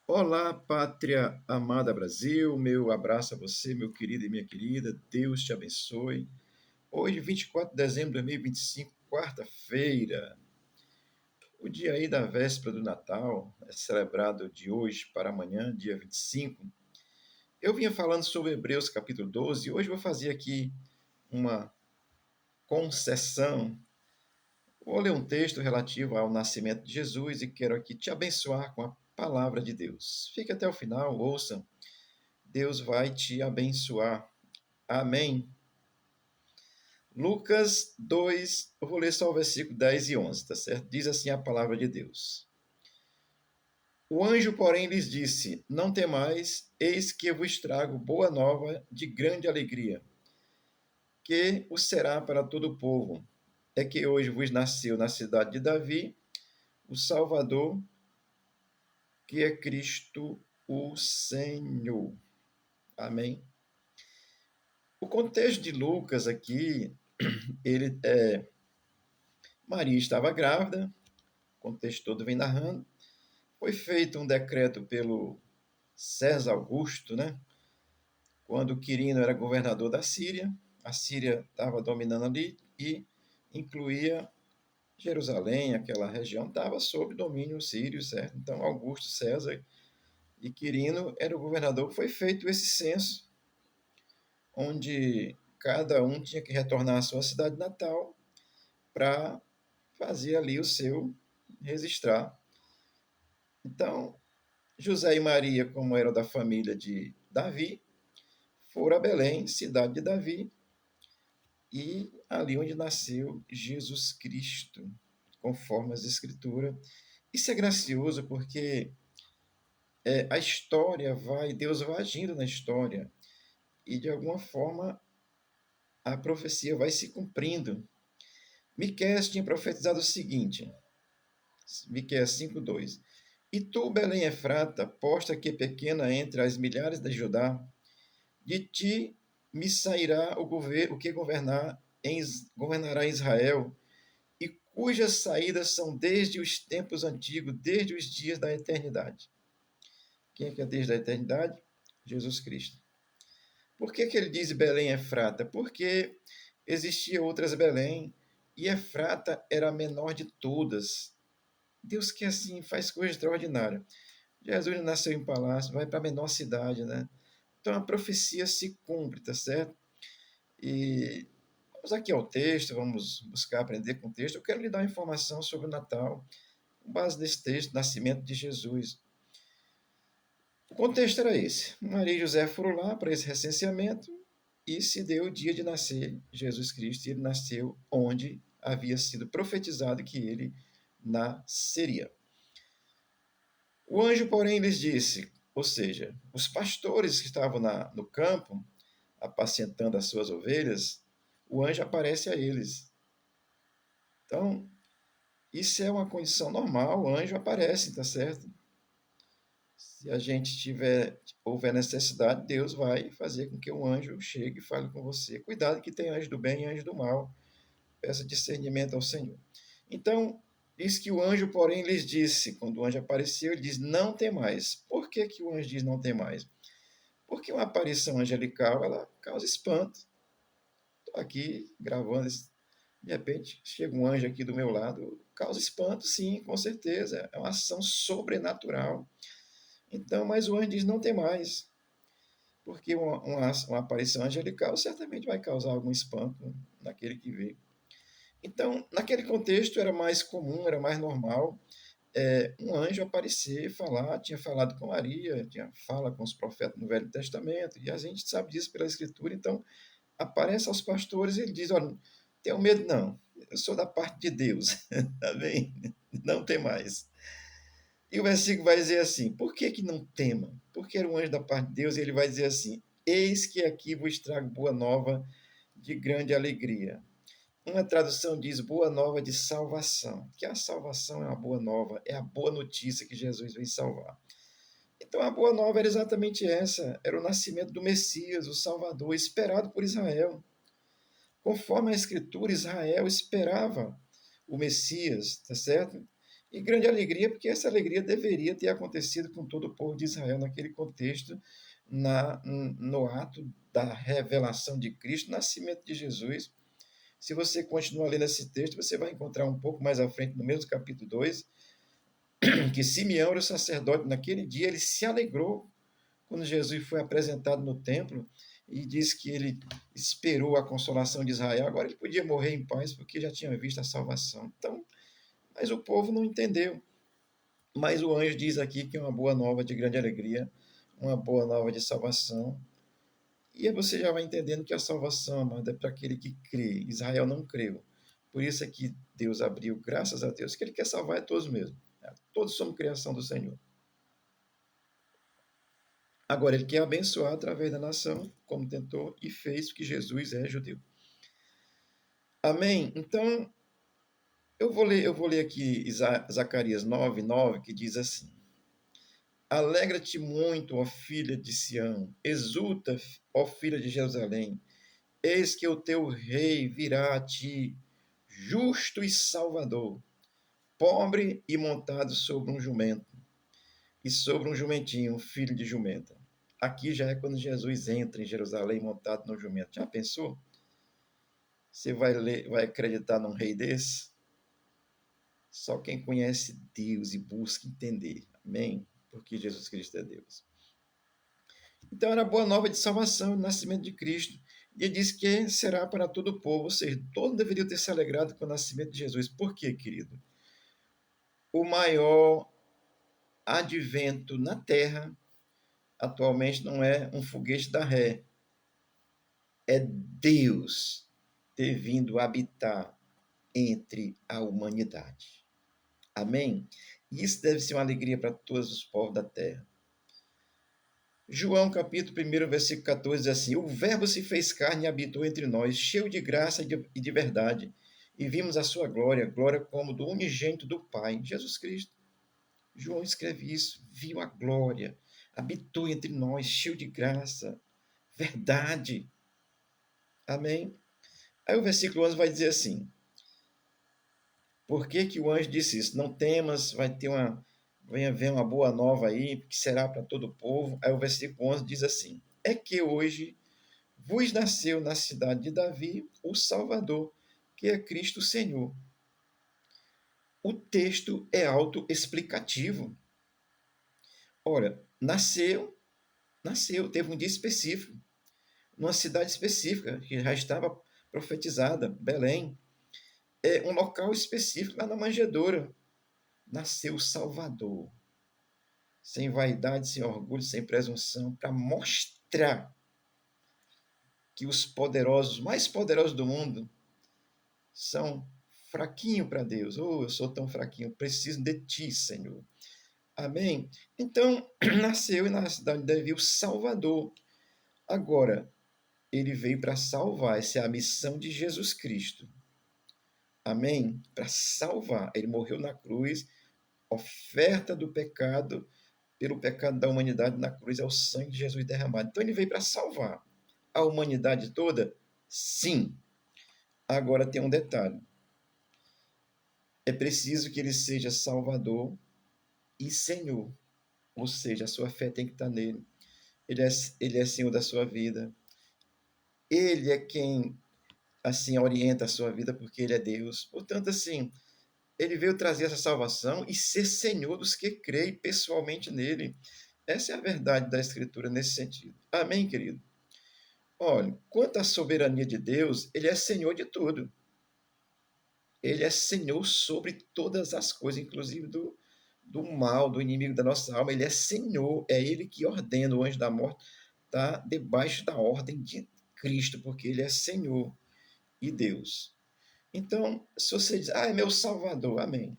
Olá, pátria amada Brasil, meu abraço a você, meu querido e minha querida, Deus te abençoe. Hoje, 24 de dezembro de 2025, quarta-feira, o dia aí da véspera do Natal, é celebrado de hoje para amanhã, dia 25. Eu vinha falando sobre Hebreus capítulo 12 e hoje vou fazer aqui uma concessão. Vou ler um texto relativo ao nascimento de Jesus e quero aqui te abençoar com a palavra de Deus. Fique até o final, ouça. Deus vai te abençoar. Amém. Lucas 2, eu vou ler só o versículo 10 e 11, tá certo? Diz assim a palavra de Deus. O anjo, porém, lhes disse: Não temais, eis que eu vos trago boa nova de grande alegria, que o será para todo o povo. É que hoje vos nasceu na cidade de Davi o Salvador, que é Cristo o Senhor. Amém. O contexto de Lucas aqui, ele Maria estava grávida, o contexto todo vem narrando. Foi feito um decreto pelo César Augusto, né? Quando Quirino era governador da Síria, a Síria estava dominando ali e incluía Jerusalém, aquela região estava sob domínio sírio, certo? Então Augusto César e Quirino era o governador. Foi feito esse censo, onde cada um tinha que retornar à sua cidade natal para fazer ali o seu registrar. Então, José e Maria, como eram da família de Davi, foram a Belém, cidade de Davi, e ali onde nasceu Jesus Cristo, conforme as Escrituras. Isso é gracioso porque a história vai, Deus vai agindo na história, e de alguma forma a profecia vai se cumprindo. Miqueias tinha profetizado o seguinte, Miqueias 5:2. E tu, Belém Efrata, posta que pequena entre as milhares de Judá, de ti me sairá o que governará Israel, e cujas saídas são desde os tempos antigos, desde os dias da eternidade. Quem é que é desde a eternidade? Jesus Cristo. Por que ele diz Belém Efrata? Porque existia outras Belém, e Efrata era a menor de todas. Deus que assim faz coisa extraordinária. Jesus nasceu em palácio, vai para a menor cidade, né? Então a profecia se cumpre, tá certo? E vamos aqui ao texto, vamos buscar aprender com o texto. Eu quero lhe dar uma informação sobre o Natal, com base nesse texto, nascimento de Jesus. O contexto era esse. Maria e José foram lá para esse recenseamento e se deu o dia de nascer Jesus Cristo, e ele nasceu onde havia sido profetizado que ele nasceria. O anjo, porém, lhes disse, ou seja, os pastores que estavam no campo, apacentando as suas ovelhas, o anjo aparece a eles. Então, isso é uma condição normal, o anjo aparece, tá certo? Se a gente houver necessidade, Deus vai fazer com que um anjo chegue e fale com você. Cuidado que tem anjo do bem e anjo do mal. Peça discernimento ao Senhor. Então, diz que o anjo, porém, lhes disse, quando o anjo apareceu, ele diz, não tem mais. Por que, que o anjo diz não tem mais? Porque uma aparição angelical, ela causa espanto. Estou aqui gravando, de repente chega um anjo aqui do meu lado, causa espanto, sim, com certeza. É uma ação sobrenatural. Então, mas o anjo diz não tem mais. Porque uma aparição angelical certamente vai causar algum espanto naquele que vê. Então, naquele contexto era mais comum, era mais normal um anjo aparecer, falar, tinha falado com Maria, tinha fala com os profetas no Velho Testamento, e a gente sabe disso pela Escritura, então aparece aos pastores e ele diz, olha, não tenho medo não, eu sou da parte de Deus, tá bem? Não tem mais. E o versículo vai dizer assim, por que que não tema? Porque era um anjo da parte de Deus, e ele vai dizer assim, eis que aqui vos trago boa nova de grande alegria. Uma tradução diz boa nova de salvação, que a salvação é uma boa nova, é a boa notícia que Jesus vem salvar. Então a boa nova era exatamente essa, era o nascimento do Messias, o Salvador, esperado por Israel. Conforme a Escritura, Israel esperava o Messias, tá certo? E grande alegria, porque essa alegria deveria ter acontecido com todo o povo de Israel naquele contexto, no ato da revelação de Cristo, nascimento de Jesus. Se você continuar lendo esse texto, você vai encontrar um pouco mais à frente, no mesmo capítulo 2, que Simeão era o sacerdote naquele dia, ele se alegrou quando Jesus foi apresentado no templo e disse que ele esperou a consolação de Israel. Agora ele podia morrer em paz porque já tinha visto a salvação. Então, mas o povo não entendeu. Mas o anjo diz aqui que é uma boa nova de grande alegria, uma boa nova de salvação. E aí você já vai entendendo que a salvação, amado, é para aquele que crê. Israel não creu. Por isso é que Deus abriu, graças a Deus, que ele quer salvar a todos mesmo. Todos somos criação do Senhor. Agora, ele quer abençoar através da nação, como tentou e fez, porque Jesus é judeu. Amém? Então, eu vou ler aqui Zacarias 9:9, que diz assim: Alegra-te muito, ó filha de Sião, exulta, ó filha de Jerusalém, eis que o teu rei virá a ti, justo e salvador, pobre e montado sobre um jumento, e sobre um jumentinho, um filho de jumenta. Aqui já é quando Jesus entra em Jerusalém montado no jumento. Já pensou? Você vai acreditar num rei desse? Só quem conhece Deus e busca entender. Amém? Porque Jesus Cristo é Deus. Então era a boa nova de salvação, o nascimento de Cristo. E ele diz que será para todo o povo, ou seja, todos deveriam ter se alegrado com o nascimento de Jesus. Por quê, querido? O maior advento na Terra atualmente não é um foguete da ré, é Deus ter vindo habitar entre a humanidade. Amém? E isso deve ser uma alegria para todos os povos da terra. João capítulo 1, versículo 14 diz assim: O verbo se fez carne e habitou entre nós, cheio de graça e de verdade, e vimos a sua glória, glória como do unigênito do Pai, Jesus Cristo. João escreve isso, viu a glória, habitou entre nós, cheio de graça, verdade. Amém? Aí o versículo 11 vai dizer assim: Por que que o anjo disse isso? Não temas, vai haver uma boa nova aí, que será para todo o povo. Aí o versículo 11 diz assim: É que hoje vos nasceu na cidade de Davi o Salvador, que é Cristo Senhor. O texto é autoexplicativo. Ora, nasceu, teve um dia específico, numa cidade específica, que já estava profetizada, Belém. É um local específico, lá na manjedoura. Nasceu o Salvador. Sem vaidade, sem orgulho, sem presunção, para mostrar que os poderosos, mais poderosos do mundo, são fraquinhos para Deus. Oh, eu sou tão fraquinho, preciso de ti, Senhor. Amém? Então, nasceu na cidade de Davi o Salvador. Agora, ele veio para salvar, essa é a missão de Jesus Cristo. Amém? Para salvar. Ele morreu na cruz, oferta do pecado, pelo pecado da humanidade na cruz, é o sangue de Jesus derramado. Então ele veio para salvar a humanidade toda? Sim. Agora tem um detalhe. É preciso que ele seja Salvador e Senhor. Ou seja, a sua fé tem que estar nele. Ele é Senhor da sua vida. Ele é quem, assim, orienta a sua vida, porque ele é Deus. Portanto, assim, ele veio trazer essa salvação e ser Senhor dos que creem pessoalmente nele. Essa é a verdade da Escritura nesse sentido. Amém, querido? Olha, quanto à soberania de Deus, ele é Senhor de tudo. Ele é Senhor sobre todas as coisas, inclusive do mal, do inimigo da nossa alma. Ele é Senhor, é Ele que ordena. O anjo da morte está debaixo da ordem de Cristo, porque Ele é Senhor e Deus. Então, se você diz, é meu Salvador, amém.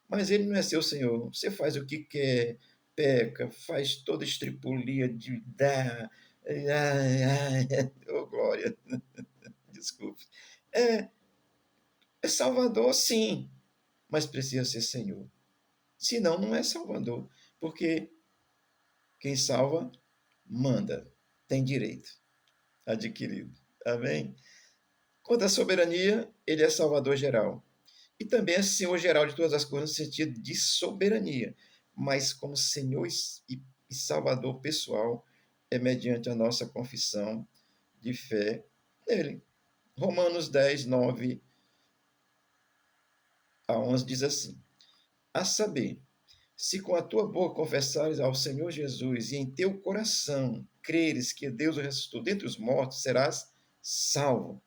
Mas Ele não é seu Senhor. Você faz o que quer, peca, faz toda estripulia de dar. Oh, glória, desculpe. É, é Salvador, sim, mas precisa ser Senhor. Senão, não é Salvador, porque quem salva, manda, tem direito adquirido. Amém? Quanto à soberania, ele é Salvador geral. E também é Senhor geral de todas as coisas no sentido de soberania, mas como Senhor e Salvador pessoal é mediante a nossa confissão de fé nele. Romanos 10, 9 a 11 diz assim: a saber, se com a tua boca confessares ao Senhor Jesus e em teu coração creres que Deus o ressuscitou dentre os mortos, serás salvo.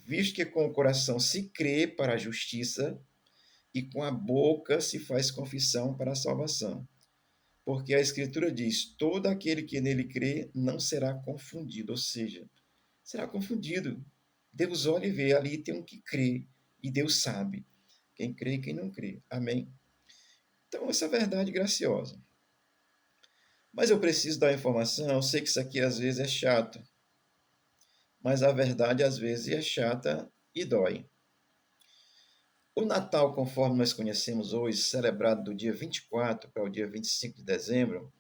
Visto que com o coração se crê para a justiça e com a boca se faz confissão para a salvação. Porque a Escritura diz: todo aquele que nele crê não será confundido, ou seja, será confundido. Deus olha e vê, ali tem um que crê, e Deus sabe quem crê e quem não crê. Amém? Então, essa é a verdade graciosa. Mas eu preciso dar informação, eu sei que isso aqui às vezes é chato, mas a verdade às vezes é chata e dói. O Natal, conforme nós conhecemos hoje, celebrado do dia 24 para o dia 25 de dezembro,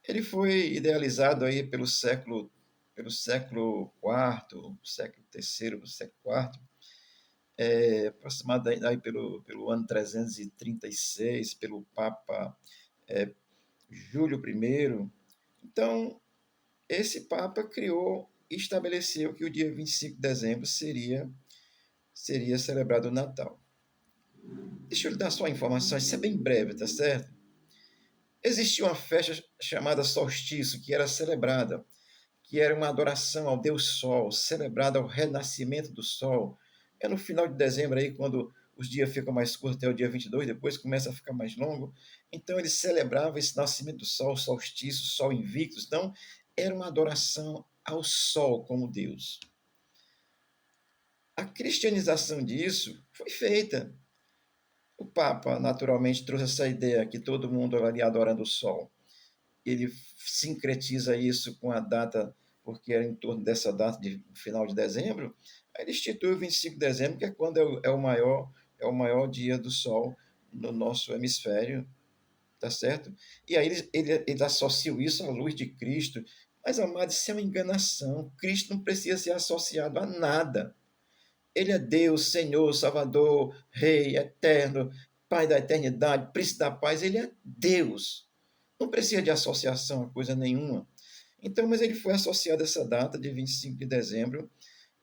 ele foi idealizado aí pelo século IV, século III, século IV, aproximadamente aí pelo ano 336, pelo Papa é, Júlio I. Então, esse Papa criou e estabeleceu que o dia 25 de dezembro seria celebrado o Natal. Deixa eu lhe dar só informações, isso é bem breve, tá certo? Existia uma festa chamada solstício, que era celebrada, que era uma adoração ao Deus Sol, celebrada ao renascimento do Sol. É no final de dezembro aí, quando os dias ficam mais curtos até o dia 22, depois começa a ficar mais longo. Então eles celebravam esse nascimento do Sol, solstício, Sol invictus. Então era uma adoração ao Sol como Deus. A cristianização disso foi feita. O Papa, naturalmente, trouxe essa ideia que todo mundo estaria adorando o Sol. Ele sincretiza isso com a data, porque era em torno dessa data de final de dezembro, aí ele institui o 25 de dezembro, que é quando é o maior dia do Sol no nosso hemisfério, tá certo? E aí ele associa isso à luz de Cristo, mas, amado, isso é uma enganação. Cristo não precisa ser associado a nada. Ele é Deus, Senhor, Salvador, Rei, Eterno, Pai da eternidade, Príncipe da paz. Ele é Deus. Não precisa de associação a coisa nenhuma. Então, mas ele foi associado a essa data de 25 de dezembro,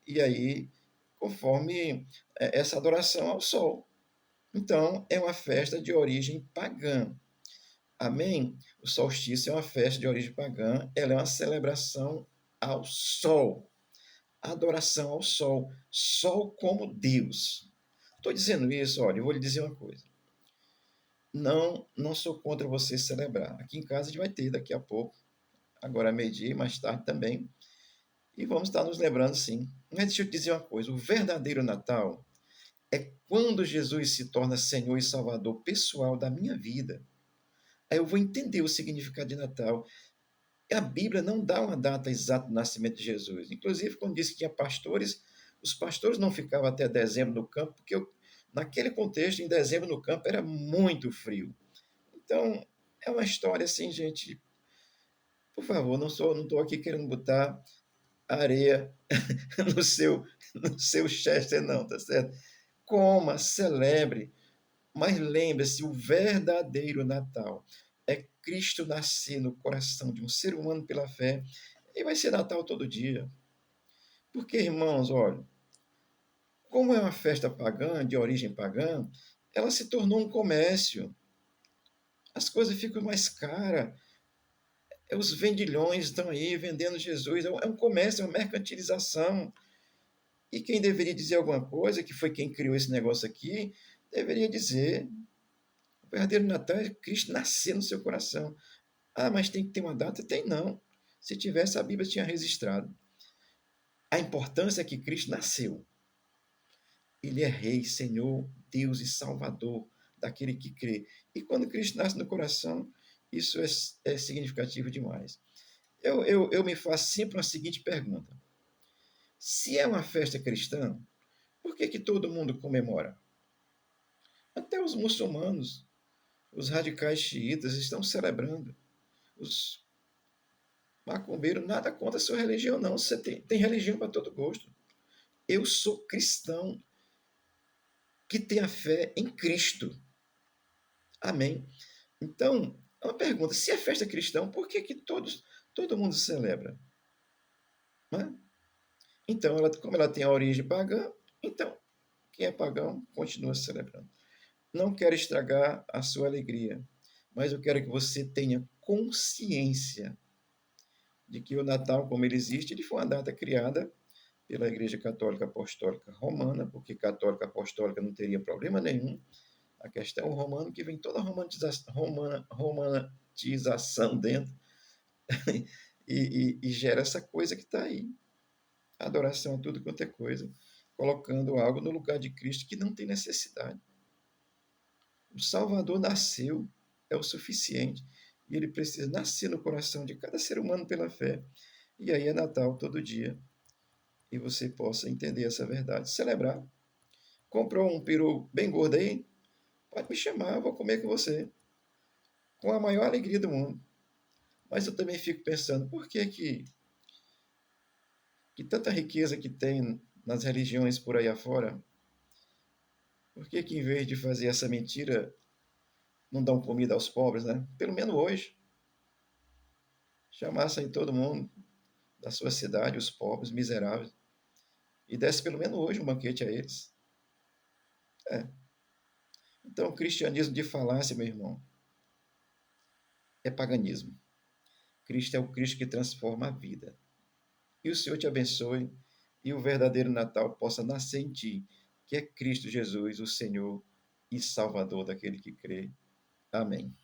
e aí, conforme essa adoração ao sol. Então, é uma festa de origem pagã. Amém? O solstício é uma festa de origem pagã, ela é uma celebração ao sol, adoração ao sol, sol como Deus. Estou dizendo isso, olha, eu vou lhe dizer uma coisa. Não sou contra você celebrar. Aqui em casa a gente vai ter daqui a pouco, agora é meio-dia, mais tarde também, e vamos estar nos lembrando sim. Mas deixa eu te dizer uma coisa: o verdadeiro Natal é quando Jesus se torna Senhor e Salvador pessoal da minha vida. Aí eu vou entender o significado de Natal. A Bíblia não dá uma data exata do nascimento de Jesus. Inclusive, quando disse que tinha pastores, os pastores não ficavam até dezembro no campo, porque naquele contexto, em dezembro no campo, era muito frio. Então, é uma história assim, gente. Por favor, não estou aqui querendo botar areia no seu, no seu Chester, não, tá certo? Coma, celebre, mas lembre-se, o verdadeiro Natal é Cristo nascer no coração de um ser humano pela fé, e vai ser Natal todo dia. Porque, irmãos, olha, como é uma festa pagã, de origem pagã, ela se tornou um comércio. As coisas ficam mais caras. Os vendilhões estão aí vendendo Jesus. É um comércio, é uma mercantilização. E quem deveria dizer alguma coisa, que foi quem criou esse negócio aqui, deveria dizer: o verdadeiro Natal é Cristo nascer no seu coração. Ah, mas tem que ter uma data? Tem não. Se tivesse, a Bíblia tinha registrado. A importância é que Cristo nasceu. Ele é Rei, Senhor, Deus e Salvador daquele que crê. E quando Cristo nasce no coração, isso é significativo demais. Eu me faço sempre a seguinte pergunta: se é uma festa cristã, por que todo mundo comemora? Até os muçulmanos, os radicais xiitas estão celebrando. Os macumbeiros, nada contra a sua religião, não. Você tem religião para todo gosto. Eu sou cristão. que tem a fé em Cristo. Amém? Então, é uma pergunta: se é festa cristã, por que todo mundo celebra? Não é? Então, como ela tem a origem pagã, então quem é pagão continua celebrando. Não quero estragar a sua alegria, mas eu quero que você tenha consciência de que o Natal, como ele existe, ele foi uma data criada pela Igreja Católica Apostólica Romana, porque católica apostólica não teria problema nenhum. A questão romana que vem toda a romantização dentro e gera essa coisa que está aí. Adoração a tudo quanto é coisa, colocando algo no lugar de Cristo que não tem necessidade. O Salvador nasceu, é o suficiente. E ele precisa nascer no coração de cada ser humano pela fé. E aí é Natal todo dia. E você possa entender essa verdade. Celebrar. Comprou um peru bem gordo aí? Pode me chamar, eu vou comer com você. Com a maior alegria do mundo. Mas eu também fico pensando, por que tanta riqueza que tem nas religiões por aí afora, por que em vez de fazer essa mentira, não dão comida aos pobres, né? Pelo menos hoje. Chamassem todo mundo da sua cidade, os pobres, miseráveis, e desse pelo menos hoje um banquete a eles. É. Então, o cristianismo de falácia, meu irmão, é paganismo. Cristo é o Cristo que transforma a vida. E o Senhor te abençoe e o verdadeiro Natal possa nascer em ti, que é Cristo Jesus, o Senhor e Salvador daquele que crê. Amém.